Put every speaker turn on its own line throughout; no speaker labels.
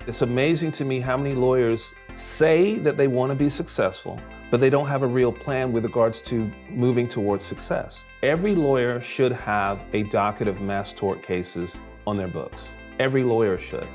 It's amazing to me how many lawyers say that they want to be successful, but they don't have a real plan with regards to moving towards success. Every lawyer should have a docket of mass tort cases on their books. Every lawyer should.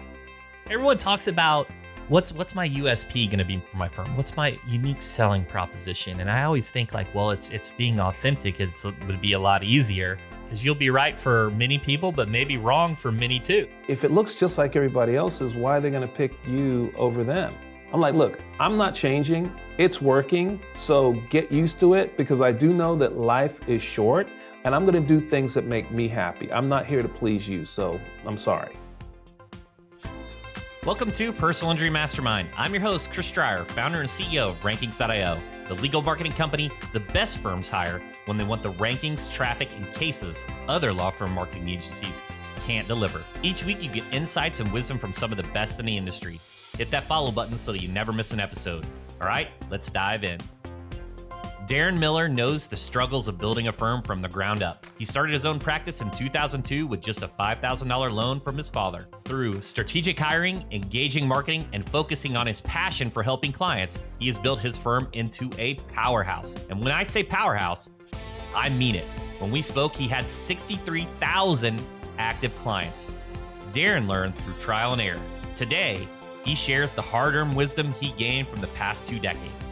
Everyone talks about what's my USP going to be for my firm? What's my unique selling proposition? And I always think like, well, it's being authentic. It would be a lot easier because you'll be right for many people, but maybe wrong for many too.
If it looks just like everybody else's, why are they going to pick you over them? I'm like, look, I'm not changing. It's working. So get used to it because I do know that life is short and I'm going to do things that make me happy. I'm not here to please you. So I'm sorry.
Welcome to Personal Injury Mastermind. I'm your host, Chris Dreyer, founder and CEO of Rankings.io, the legal marketing company the best firms hire when they want the rankings, traffic, and cases other law firm marketing agencies can't deliver. Each week, you get insights and wisdom from some of the best in the industry. Hit that follow button so that you never miss an episode. All right, let's dive in. Darren Miller knows the struggles of building a firm from the ground up. He started his own practice in 2002 with just a $5,000 loan from his father. Through strategic hiring, engaging marketing, and focusing on his passion for helping clients, he has built his firm into a powerhouse. And when I say powerhouse, I mean it. When we spoke, he had 63,000 active clients. Darren learned through trial and error. Today, he shares the hard-earned wisdom he gained from the past 2 decades.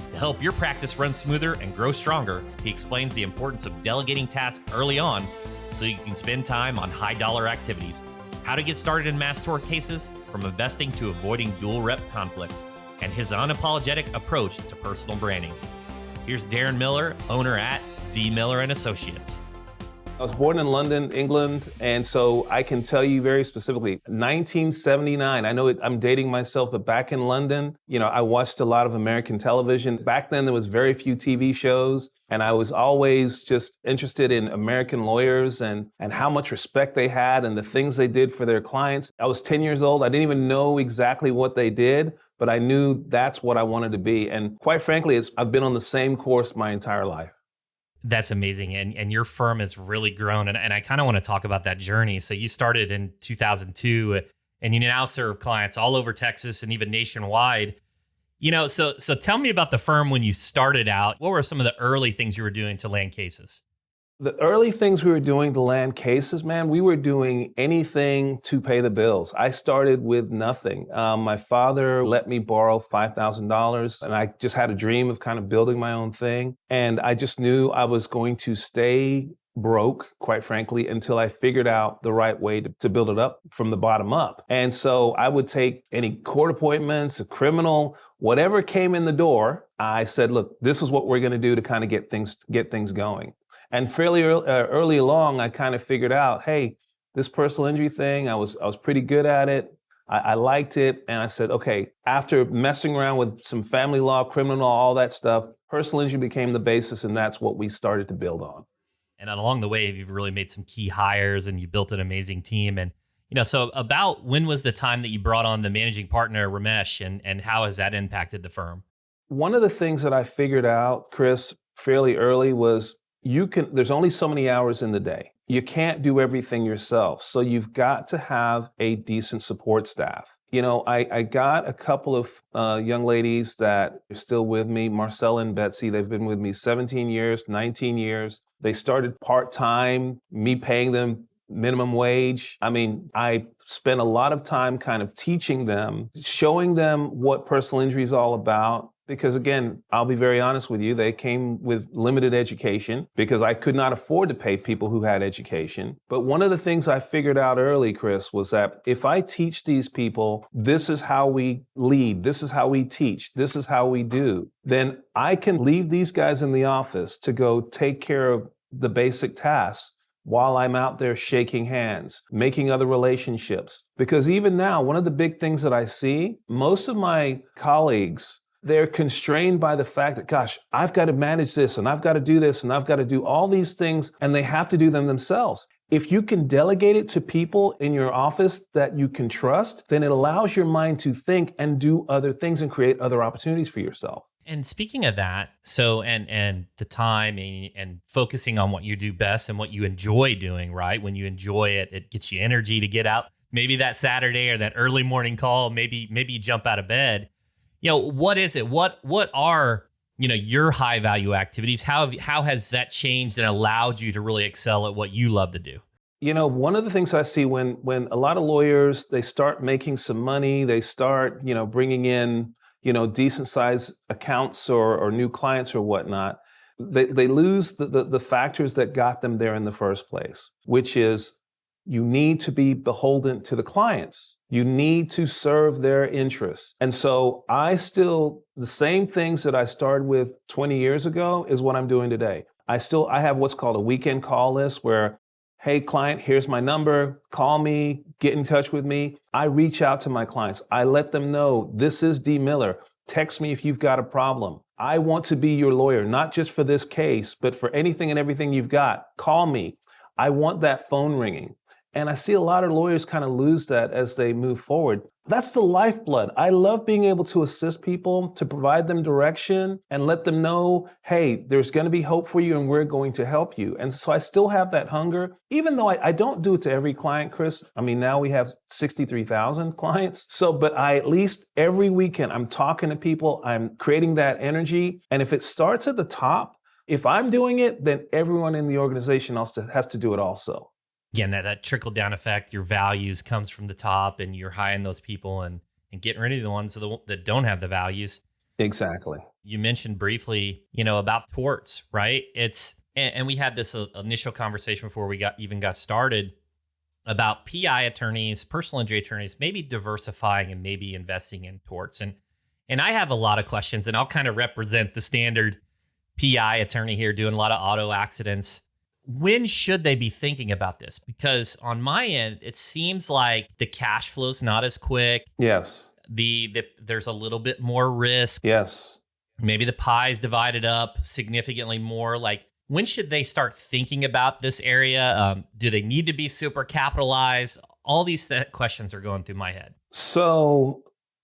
To help your practice run smoother and grow stronger, he explains the importance of delegating tasks early on so you can spend time on high-dollar activities, how to get started in mass tort cases, from investing to avoiding dual rep conflicts, and his unapologetic approach to personal branding. Here's Darren Miller, owner at D. Miller & Associates.
I was born in London, England, and so I can tell you very specifically, 1979, I know I'm dating myself, but back in London, I watched a lot of American television. Back then, there was very few TV shows, and I was always just interested in American lawyers and how much respect they had and the things they did for their clients. I was 10 years old. I didn't even know exactly what they did, but I knew that's what I wanted to be. And quite frankly, I've been on the same course my entire life.
That's amazing. And your firm has really grown. And I kind of want to talk about that journey. So you started in 2002 and you now serve clients all over Texas and even nationwide. So tell me about the firm when you started out. What were some of the early things you were doing to land cases?
The early things we were doing to land cases, man, we were doing anything to pay the bills. I started with nothing. My father let me borrow $5,000 and I just had a dream of kind of building my own thing. And I just knew I was going to stay broke, quite frankly, until I figured out the right way to build it up from the bottom up. And so I would take any court appointments, a criminal, whatever came in the door. I said, look, this is what we're going to do to kind of get things going. And fairly early along, I kind of figured out, hey, this personal injury thing, I was pretty good at it. I liked it. And I said, okay, after messing around with some family law, criminal law, all that stuff, personal injury became the basis. And that's what we started to build on.
And along the way, you've really made some key hires and you built an amazing team. And, so about when was the time that you brought on the managing partner, Ramesh, and how has that impacted the firm?
One of the things that I figured out, Chris, fairly early was there's only so many hours in the day. You can't do everything yourself. So you've got to have a decent support staff. I got a couple of young ladies that are still with me, Marcella and Betsy. They've been with me 17 years, 19 years. They started part-time, me paying them minimum wage. I spent a lot of time kind of teaching them, showing them what personal injury is all about. Because again, I'll be very honest with you, they came with limited education because I could not afford to pay people who had education. But one of the things I figured out early, Chris, was that if I teach these people, this is how we lead, this is how we teach, this is how we do, then I can leave these guys in the office to go take care of the basic tasks while I'm out there shaking hands, making other relationships. Because even now, one of the big things that I see, most of my colleagues, they're constrained by the fact that, gosh, I've got to manage this and I've got to do this and I've got to do all these things, and they have to do them themselves. If you can delegate it to people in your office that you can trust, then it allows your mind to think and do other things and create other opportunities for yourself.
And speaking of that, so and the time and focusing on what you do best and what you enjoy doing, right? When you enjoy it, it gets you energy to get out maybe that Saturday or that early morning call, maybe you jump out of bed. What is it? What are, your high value activities? How has that changed and allowed you to really excel at what you love to do?
One of the things I see when a lot of lawyers, they start making some money, they start, bringing in, decent sized accounts or new clients or whatnot, they lose the factors that got them there in the first place, which is you need to be beholden to the clients. You need to serve their interests. And so the same things that I started with 20 years ago is what I'm doing today. I have what's called a weekend call list where, hey, client, here's my number. Call me, get in touch with me. I reach out to my clients. I let them know this is D. Miller. Text me if you've got a problem. I want to be your lawyer, not just for this case, but for anything and everything you've got. Call me. I want that phone ringing. And I see a lot of lawyers kind of lose that as they move forward. That's the lifeblood. I love being able to assist people, to provide them direction and let them know, hey, there's going to be hope for you and we're going to help you. And so I still have that hunger, even though I don't do it to every client, Chris. I mean, now we have 63,000 clients. But I at least every weekend, I'm talking to people, I'm creating that energy. And if it starts at the top, if I'm doing it, then everyone in the organization also has to do it also.
Again, that trickle down effect, your values comes from the top and you're hiring those people and getting rid of the ones that don't have the values.
Exactly.
You mentioned briefly, about torts, right? And we had this initial conversation before we got started about PI attorneys, personal injury attorneys, maybe diversifying and maybe investing in torts. And I have a lot of questions, and I'll kind of represent the standard PI attorney here doing a lot of auto accidents. When should they be thinking about this? Because on my end, it seems like the cash flow's not as quick.
Yes.
There's a little bit more risk.
Yes.
Maybe the pie's divided up significantly more. Like, when should they start thinking about this area? Do they need to be super capitalized? All these questions are going through my head.
So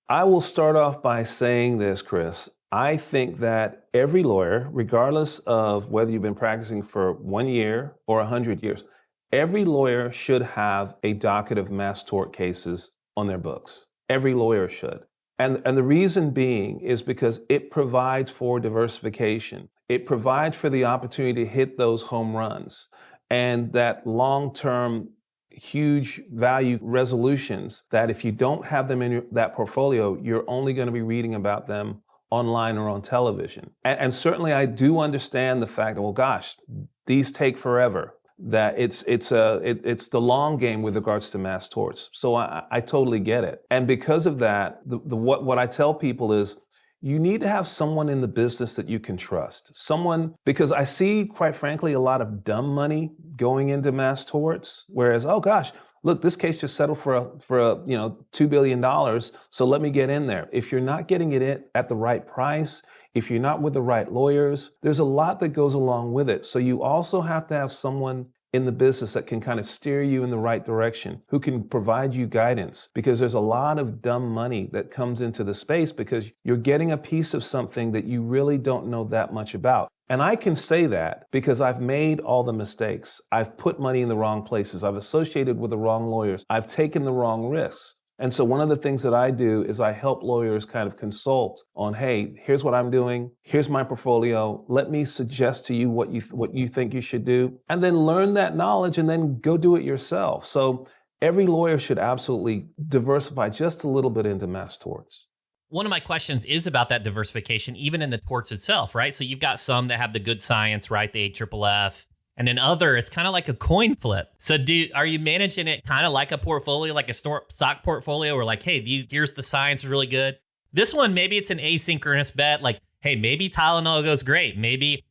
I will start off by saying this, Chris. I think that every lawyer, regardless of whether you've been practicing for 1 year or 100 years, every lawyer should have a docket of mass tort cases on their books. Every lawyer should. And the reason being is because it provides for diversification. It provides for the opportunity to hit those home runs and that long-term huge value resolutions that if you don't have them in that portfolio, you're only going to be reading about them online or on television. And certainly I do understand the fact that, well, gosh, these take forever, that it's the long game with regards to mass torts. So I totally get it. And because of that, what I tell people is you need to have someone in the business that you can trust. Because I see, quite frankly, a lot of dumb money going into mass torts, whereas, oh gosh, look, this case just settled for a $2 billion, so let me get in there. If you're not getting it in at the right price, if you're not with the right lawyers, there's a lot that goes along with it. So you also have to have someone in the business that can kind of steer you in the right direction, who can provide you guidance, because there's a lot of dumb money that comes into the space because you're getting a piece of something that you really don't know that much about. And I can say that because I've made all the mistakes. I've put money in the wrong places. I've associated with the wrong lawyers. I've taken the wrong risks. And so one of the things that I do is I help lawyers kind of consult on, hey, here's what I'm doing. Here's my portfolio. Let me suggest to you what you think you should do, and then learn that knowledge and then go do it yourself. So every lawyer should absolutely diversify just a little bit into mass torts.
One of my questions is about that diversification, even in the torts itself, right? So you've got some that have the good science, right? The AFFF. And then it's kind of like a coin flip. So are you managing it kind of like a portfolio, like a stock portfolio, or like, hey, here's the science is really good. This one, maybe it's an asynchronous bet. Like, hey, maybe Tylenol goes great. Maybe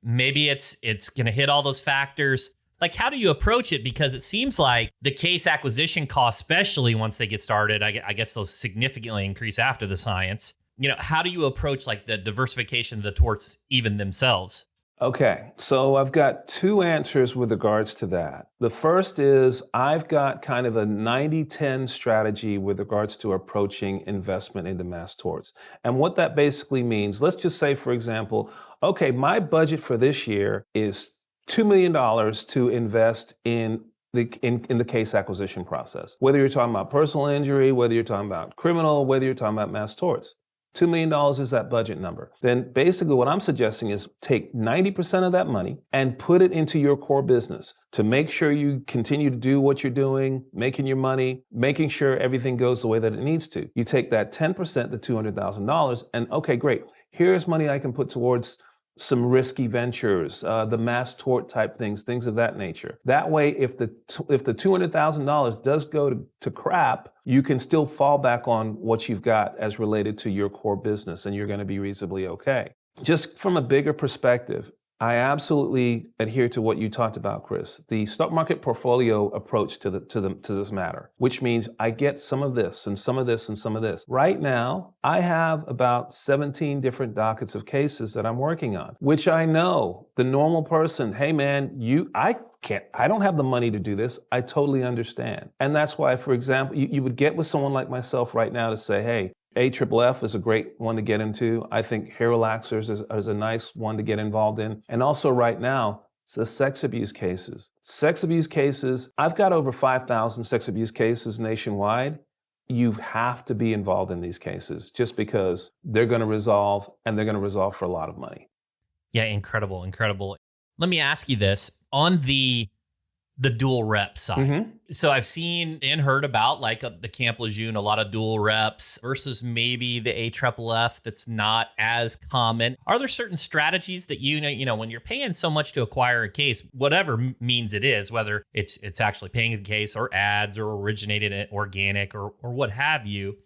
it's going to hit all those factors. Like, how do you approach it? Because it seems like the case acquisition costs, especially once they get started, I guess they'll significantly increase after the science. How do you approach like the diversification of the torts even themselves?
Okay, so I've got two answers with regards to that. The first is I've got kind of a 90-10 strategy with regards to approaching investment into mass torts. And what that basically means, let's just say, for example, okay, my budget for this year is $2 million to invest in in the case acquisition process. Whether you're talking about personal injury, whether you're talking about criminal, whether you're talking about mass torts. $2 million is that budget number. Then basically what I'm suggesting is take 90% of that money and put it into your core business to make sure you continue to do what you're doing, making your money, making sure everything goes the way that it needs to. You take that 10%, the $200,000, and okay, great. Here's money I can put towards some risky ventures, the mass tort type things of that nature. That way, if the $200,000 does go to crap, you can still fall back on what you've got as related to your core business, and you're going to be reasonably okay. Just from a bigger perspective, I absolutely adhere to what you talked about, Chris. The stock market portfolio approach to this matter, which means I get some of this and some of this and some of this. Right now, I have about 17 different dockets of cases that I'm working on, which I know the normal person, hey man, I don't have the money to do this. I totally understand. And that's why, for example, you would get with someone like myself right now to say, hey, AFFF is a great one to get into. I think hair relaxers is a nice one to get involved in. And also right now, it's the sex abuse cases. Sex abuse cases, I've got over 5,000 sex abuse cases nationwide. You have to be involved in these cases just because they're going to resolve, and they're going to resolve for a lot of money.
Yeah, incredible. Let me ask you this. On the dual rep side. So I've seen and heard about like the Camp Lejeune, a lot of dual reps versus maybe the AFFF that's not as common. Are there certain strategies that you know when you're paying so much to acquire a case, whatever means it is, whether it's actually paying the case or ads or originated it organic or what have you,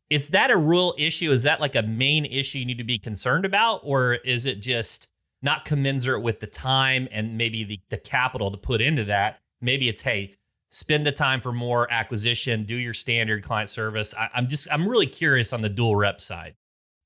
is that a real issue? Is that like a main issue you need to be concerned about? Or is it just not commensurate with the time and maybe the capital to put into that? Maybe it's, hey, spend the time for more acquisition, do your standard client service. I'm really curious on the dual rep side.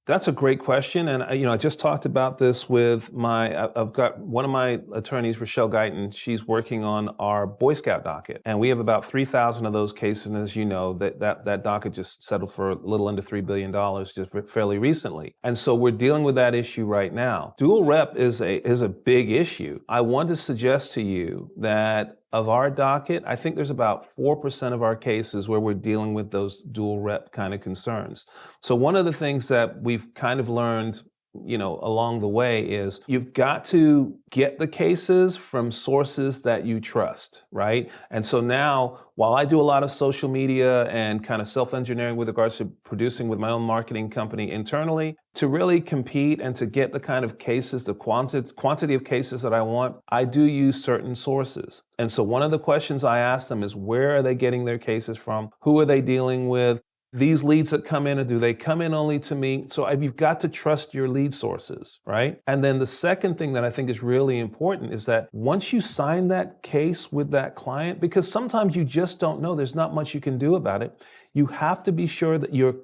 That's a great question. And I just talked about this with I've got one of my attorneys, Rochelle Guyton. She's working on our Boy Scout docket. And we have about 3,000 of those cases. And as you know, that docket just settled for a little under $3 billion just fairly recently. And so we're dealing with that issue right now. Dual rep is a big issue. I want to suggest to you that of our docket, I think there's about 4% of our cases where we're dealing with those dual rep kind of concerns. So one of the things that we've kind of learned, along the way is you've got to get the cases from sources that you trust, right? And so now, while I do a lot of social media and kind of self-engineering with regards to producing with my own marketing company internally, to really compete and to get the kind of cases, the quantity of cases that I want, I do use certain sources. And so one of the questions I ask them is, where are they getting their cases from? Who are they dealing with? These leads that come in, do they come in only to me? So you've got to trust your lead sources, right? And then the second thing that I think is really important is that once you sign that case with that client, because sometimes you just don't know, there's not much you can do about it, you have to be sure that you're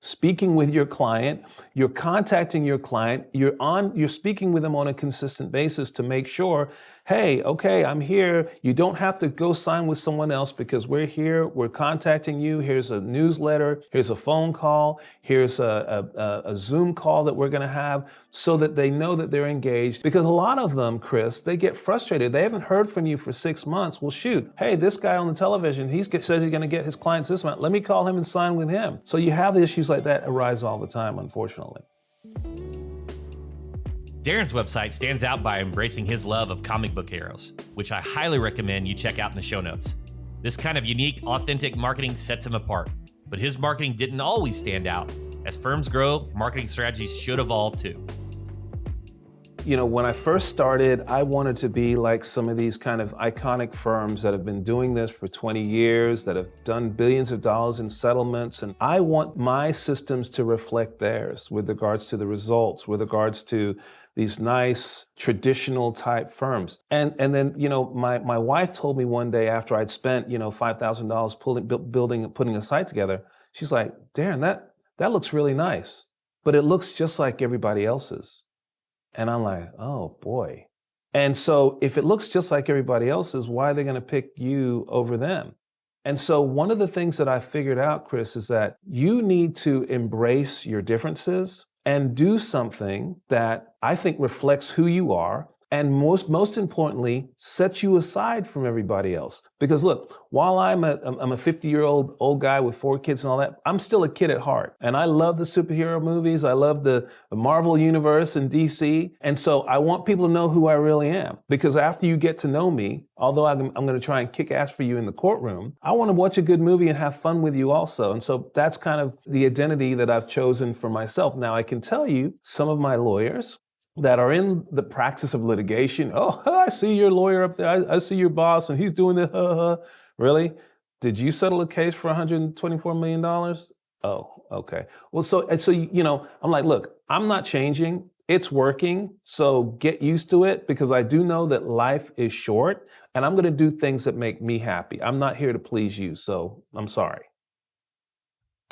speaking with your client, you're contacting your client, you're speaking with them on a consistent basis to make sure, hey, okay, I'm here. You don't have to go sign with someone else because we're here, we're contacting you. Here's a newsletter, here's a phone call, here's a Zoom call that we're gonna have so that they know that they're engaged. Because a lot of them, Chris, they get frustrated. They haven't heard from you for 6 months. Well, shoot, hey, this guy on the television, says he's gonna get his clients this amount. Let me call him and sign with him. So you have issues like that arise all the time, unfortunately.
Darren's website stands out by embracing his love of comic book heroes, which I highly recommend you check out in the show notes. This kind of unique, authentic marketing sets him apart, but his marketing didn't always stand out. As firms grow, marketing strategies should evolve too.
When I first started, I wanted to be like some of these kind of iconic firms that have been doing this for 20 years, that have done billions of dollars in settlements. And I want my systems to reflect theirs with regards to the results, with regards to these nice traditional type firms. And then, my wife told me one day after I'd spent, $5,000 putting a site together, she's like, Darren, that looks really nice, but it looks just like everybody else's. And I'm like, oh boy. And so if it looks just like everybody else's, why are they going to pick you over them? And so one of the things that I figured out, Chris, is that you need to embrace your differences and do something that I think reflects who you are and most importantly, set you aside from everybody else. Because look, while I'm a 50-year-old old guy with 4 kids and all that, I'm still a kid at heart. And I love the superhero movies. I love the Marvel universe and DC. And so I want people to know who I really am. Because after you get to know me, although I'm going to try and kick ass for you in the courtroom, I want to watch a good movie and have fun with you also. And so that's kind of the identity that I've chosen for myself. Now, I can tell you some of my lawyers that are in the practice of litigation. Oh, I see your lawyer up there. I see your boss and he's doing this. Really? Did you settle a case for $124 million? Oh, okay. Well, so I'm like, look, I'm not changing. It's working. So get used to it, because I do know that life is short and I'm going to do things that make me happy. I'm not here to please you. So I'm sorry.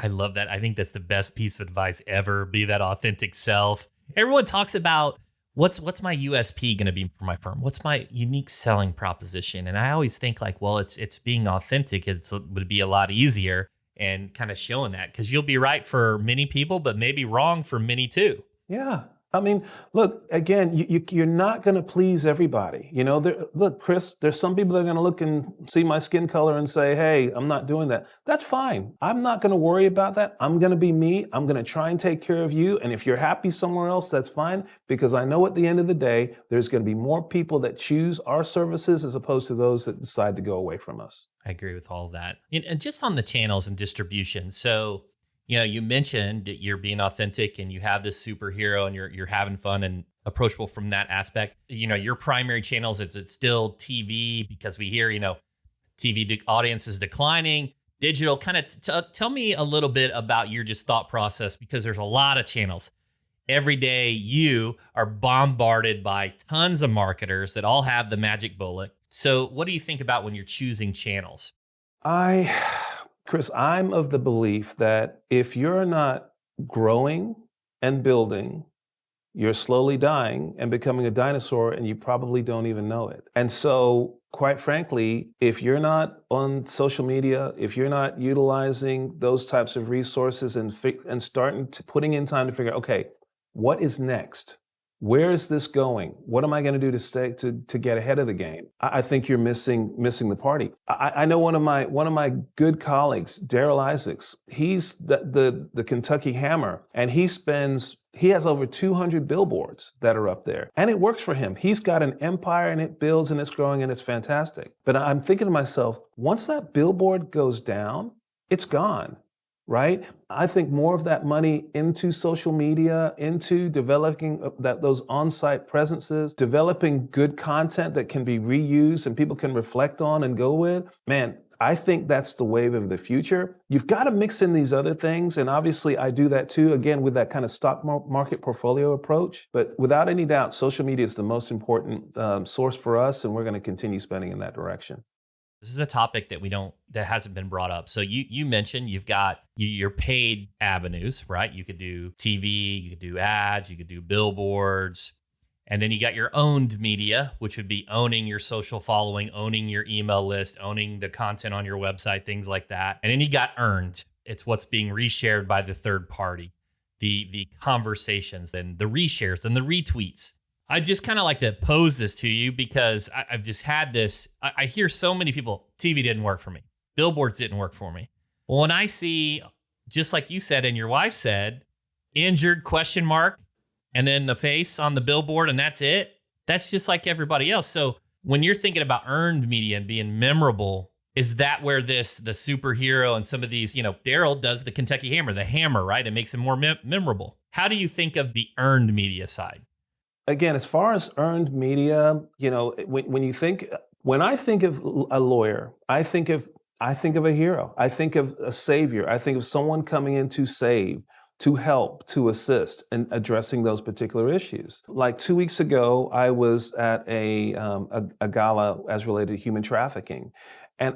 I love that. I think that's the best piece of advice ever. Be that authentic self. Everyone talks about what's my USP going to be for my firm? What's my unique selling proposition? And I always think like, well, it's being authentic. It would be a lot easier, and kind of showing that, because you'll be right for many people, but maybe wrong for many too.
Yeah. I mean, look, again, you're not going to please everybody. Look, Chris, there's some people that are going to look and see my skin color and say, hey, I'm not doing that. That's fine. I'm not going to worry about that. I'm going to be me. I'm going to try and take care of you. And if you're happy somewhere else, that's fine, because I know at the end of the day, there's going to be more people that choose our services as opposed to those that decide to go away from us.
I agree with all of that. And just on the channels and distribution. So, you mentioned that you're being authentic and you have this superhero and you're having fun and approachable from that aspect. Your primary channels, it's still TV, because we hear, TV audience is declining. Digital, kind of tell me a little bit about your just thought process, because there's a lot of channels. Every day you are bombarded by tons of marketers that all have the magic bullet. So what do you think about when you're choosing channels?
Chris, I'm of the belief that if you're not growing and building, you're slowly dying and becoming a dinosaur, and you probably don't even know it. And so, quite frankly, if you're not on social media, if you're not utilizing those types of resources and starting to putting in time to figure out, okay, what is next? Where is this going? What am I going to do to get ahead of the game? I think you're missing the party. I know one of my good colleagues, Daryl Isaacs. He's the Kentucky Hammer, and he has over 200 billboards that are up there, and it works for him. He's got an empire, and it builds, and it's growing, and it's fantastic. But I'm thinking to myself, once that billboard goes down, it's gone. Right? I think more of that money into social media, into developing those on-site presences, developing good content that can be reused and people can reflect on and go with. Man, I think that's the wave of the future. You've got to mix in these other things. And obviously I do that too, again, with that kind of stock market portfolio approach. But without any doubt, social media is the most important source for us. And we're going to continue spending in that direction.
This is a topic that hasn't been brought up. So you mentioned you've got your paid avenues, right? You could do TV, you could do ads, you could do billboards, and then you got your owned media, which would be owning your social following, owning your email list, owning the content on your website, things like that. And then you got earned. It's what's being reshared by the third party, the conversations, and the reshares and the retweets. I just kind of like to pose this to you, because I've just had this. I hear so many people, TV didn't work for me. Billboards didn't work for me. Well, when I see, just like you said and your wife said, injured question mark, and then the face on the billboard, and that's it. That's just like everybody else. So when you're thinking about earned media and being memorable, is that where the superhero and some of these, Daryl does the Kentucky Hammer, the hammer, right? It makes it more memorable. How do you think of the earned media side?
Again, as far as earned media, when I think of a lawyer, I think of a hero. I think of a savior. I think of someone coming in to save, to help, to assist in addressing those particular issues. Like 2 weeks ago, I was at a gala as related to human trafficking. And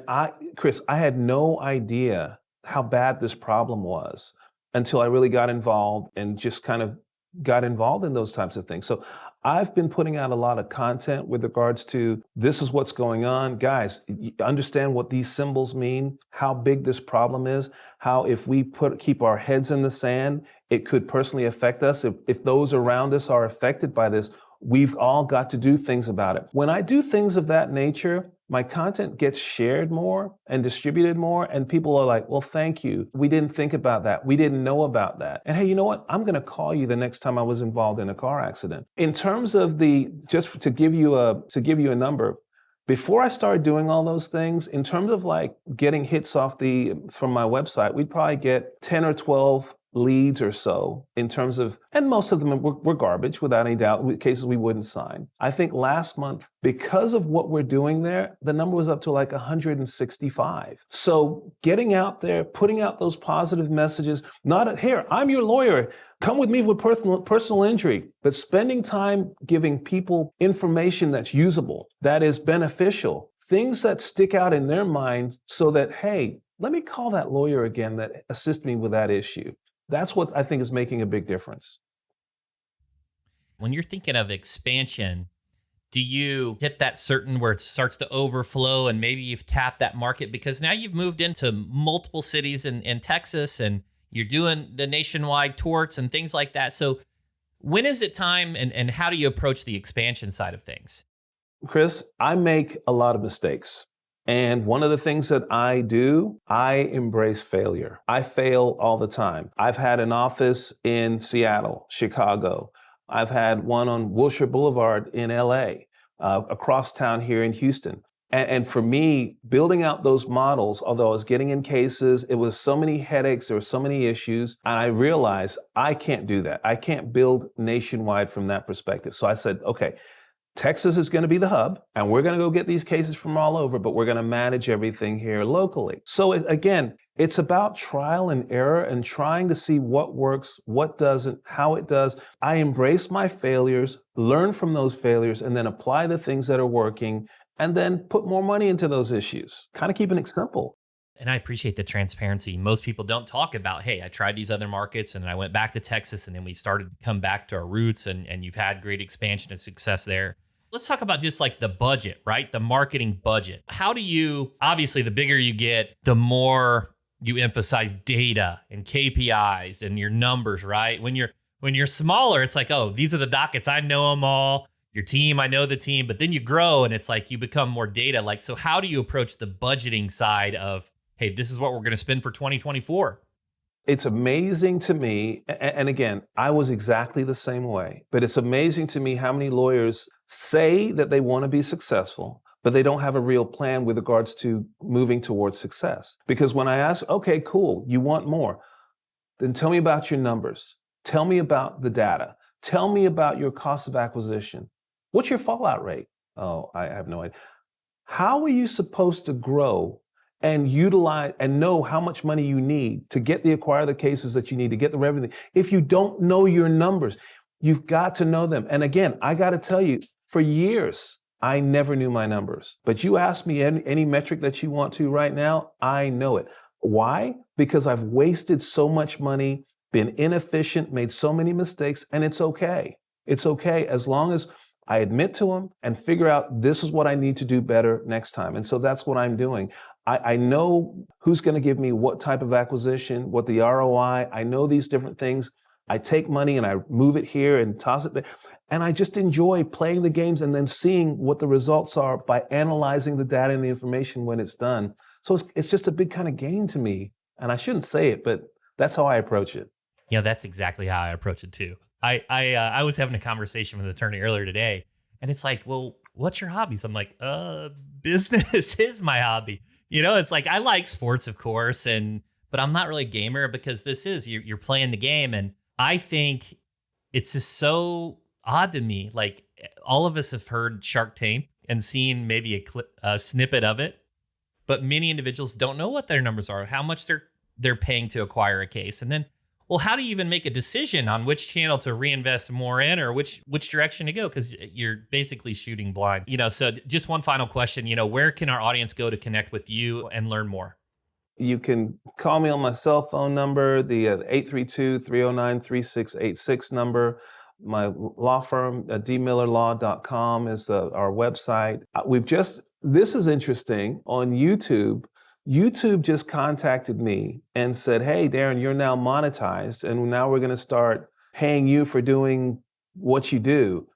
Chris, I had no idea how bad this problem was until I really got involved and just kind of got involved in those types of things. So I've been putting out a lot of content with regards to this is what's going on. Guys, you understand what these symbols mean, how big this problem is, how if we keep our heads in the sand, it could personally affect us. If those around us are affected by this, We've all got to do things about it. When I do things of that nature, my content gets shared more and distributed more, and people are like, well, thank you. We didn't think about that. We didn't know about that. And hey, you know what? I'm going to call you the next time I was involved in a car accident. In terms of just to give you a number, before I started doing all those things, in terms of like getting hits from my website, we'd probably get 10 or 12 leads or so in terms of, and most of them were garbage without any doubt, cases we wouldn't sign. I think last month, because of what we're doing there, the number was up to like 165. So getting out there, putting out those positive messages, not here, I'm your lawyer, come with me with personal injury, but spending time giving people information that's usable, that is beneficial, things that stick out in their mind so that, hey, let me call that lawyer again that assisted me with that issue. That's what I think is making a big difference.
When you're thinking of expansion, do you hit that certain where it starts to overflow and maybe you've tapped that market because now you've moved into multiple cities in Texas and you're doing the nationwide torts and things like that. So when is it time and how do you approach the expansion side of things?
Chris, I make a lot of mistakes. And one of the things that I do, I embrace failure. I fail all the time. I've had an office in Seattle, Chicago. I've had one on Wilshire Boulevard in LA, across town here in Houston. And for me, building out those models, although I was getting in cases, it was so many headaches, there were so many issues, and I realized I can't do that. I can't build nationwide from that perspective. So I said, okay, Texas is going to be the hub, and we're going to go get these cases from all over, but we're going to manage everything here locally. So again, it's about trial and error and trying to see what works, what doesn't, how it does. I embrace my failures, learn from those failures, and then apply the things that are working, and then put more money into those issues. Kind of keeping it simple.
And I appreciate the transparency. Most people don't talk about, hey, I tried these other markets and I went back to Texas and then we started to come back to our roots and you've had great expansion and success there. Let's talk about just like the budget, right? The marketing budget. How do you, obviously, the bigger you get, the more you emphasize data and KPIs and your numbers, right? When you're smaller, it's like, oh, these are the dockets. I know them all. Your team, I know the team. But then you grow and it's like you become more data. Like, so how do you approach the budgeting side of, hey, this is what we're going to spend for 2024?
It's amazing to me, and again, I was exactly the same way, but it's amazing to me how many lawyers say that they want to be successful, but they don't have a real plan with regards to moving towards success. Because when I ask, okay, cool, you want more, then tell me about your numbers. Tell me about the data. Tell me about your cost of acquisition. What's your fallout rate? Oh, I have no idea. How are you supposed to grow and utilize and know how much money you need to acquire the cases that you need to get the revenue if you don't know your numbers? You've got to know them. And again, I got to tell you, for years, I never knew my numbers. But you ask me any metric that you want to right now, I know it. Why? Because I've wasted so much money, been inefficient, made so many mistakes, and it's okay. It's okay as long as I admit to them and figure out this is what I need to do better next time. And so that's what I'm doing. I know who's going to give me what type of acquisition, what the ROI. I know these different things. I take money and I move it here and toss it there. And I just enjoy playing the games and then seeing what the results are by analyzing the data and the information when it's done. So it's just a big kind of game to me. And I shouldn't say it, but that's how I approach it.
Yeah, that's exactly how I approach it too. I was having a conversation with an attorney earlier today, and it's like, well, what's your hobbies? I'm like, business is my hobby. You know, it's like I like sports, of course, but I'm not really a gamer because this is you're playing the game, and I think it's just so odd to me. Like all of us have heard Shark Tank and seen maybe a snippet of it, but many individuals don't know what their numbers are, how much they're paying to acquire a case, and then, well, how do you even make a decision on which channel to reinvest more in or which direction to go? Because you're basically shooting blind. You know, so just one final question, where can our audience go to connect with you and learn more?
You can call me on my cell phone number, the 832-309-3686 number. My law firm, dmillerlaw.com is our website. This is interesting, on YouTube just contacted me and said, hey, Darren, you're now monetized, and now we're going to start paying you for doing what you do.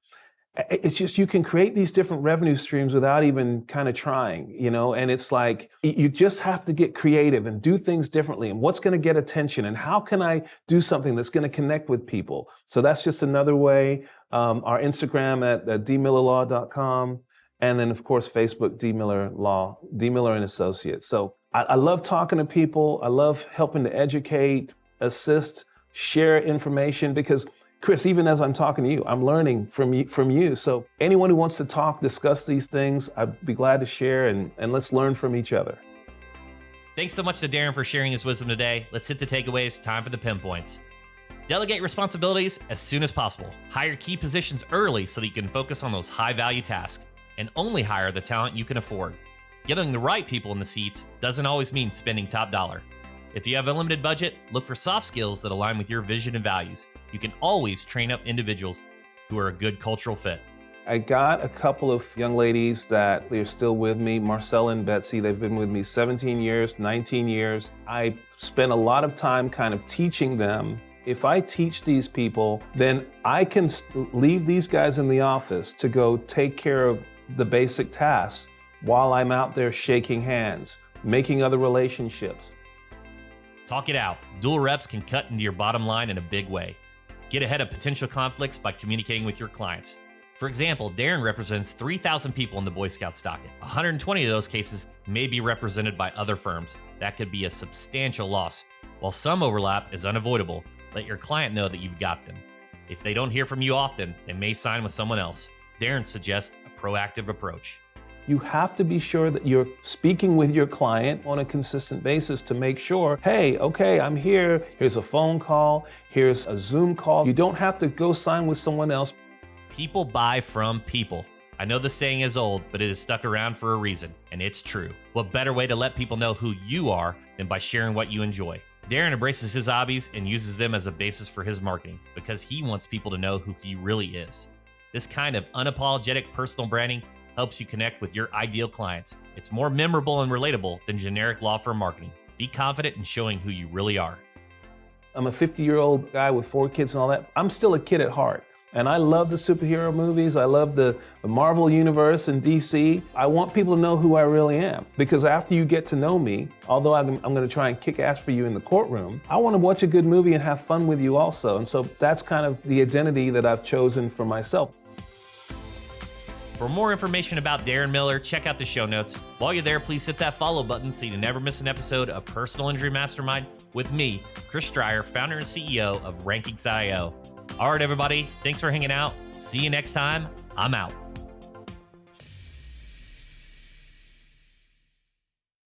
It's just you can create these different revenue streams without even kind of trying, and it's like you just have to get creative and do things differently, and what's going to get attention, and how can I do something that's going to connect with people. So that's just another way. Our Instagram at dmillerlaw.com, and then of course Facebook, D Miller Law, D Miller and Associates. So I love talking to people. I love helping to educate, assist, share information, because Chris, even as I'm talking to you, I'm learning from you. So anyone who wants to talk, discuss these things, I'd be glad to share, and let's learn from each other.
Thanks so much to Darren for sharing his wisdom today. Let's hit the takeaways. Time for the pinpoints. Delegate responsibilities as soon as possible. Hire key positions early so that you can focus on those high-value tasks, and only hire the talent you can afford. Getting the right people in the seats doesn't always mean spending top dollar. If you have a limited budget, look for soft skills that align with your vision and values. You can always train up individuals who are a good cultural fit.
I got a couple of young ladies that they're still with me, Marcella and Betsy. They've been with me 17 years, 19 years. I spent a lot of time kind of teaching them. If I teach these people, then I can leave these guys in the office to go take care of the basic tasks while I'm out there shaking hands, making other relationships.
Talk it out. Dual reps can cut into your bottom line in a big way. Get ahead of potential conflicts by communicating with your clients. For example, Darren represents 3,000 people in the Boy Scouts docket. 120 of those cases may be represented by other firms. That could be a substantial loss. While some overlap is unavoidable, let your client know that you've got them. If they don't hear from you often, they may sign with someone else. Darren suggests a proactive approach.
You have to be sure that you're speaking with your client on a consistent basis to make sure, hey, okay, I'm here. Here's a phone call. Here's a Zoom call. You don't have to go sign with someone else.
People buy from people. I know the saying is old, but it is stuck around for a reason, and it's true. What better way to let people know who you are than by sharing what you enjoy? Darren embraces his hobbies and uses them as a basis for his marketing because he wants people to know who he really is. This kind of unapologetic personal branding helps you connect with your ideal clients. It's more memorable and relatable than generic law firm marketing. Be confident in showing who you really are.
I'm a 50-year-old guy with 4 kids and all that. I'm still a kid at heart. And I love the superhero movies. I love the Marvel universe and DC. I want people to know who I really am. Because after you get to know me, although I'm going to try and kick ass for you in the courtroom, I want to watch a good movie and have fun with you also. And so that's kind of the identity that I've chosen for myself.
For more information about Darren Miller, check out the show notes. While you're there, please hit that follow button so you never miss an episode of Personal Injury Mastermind with me, Chris Stryer, founder and CEO of Rankings.io. All right, everybody, thanks for hanging out. See you next time. I'm out.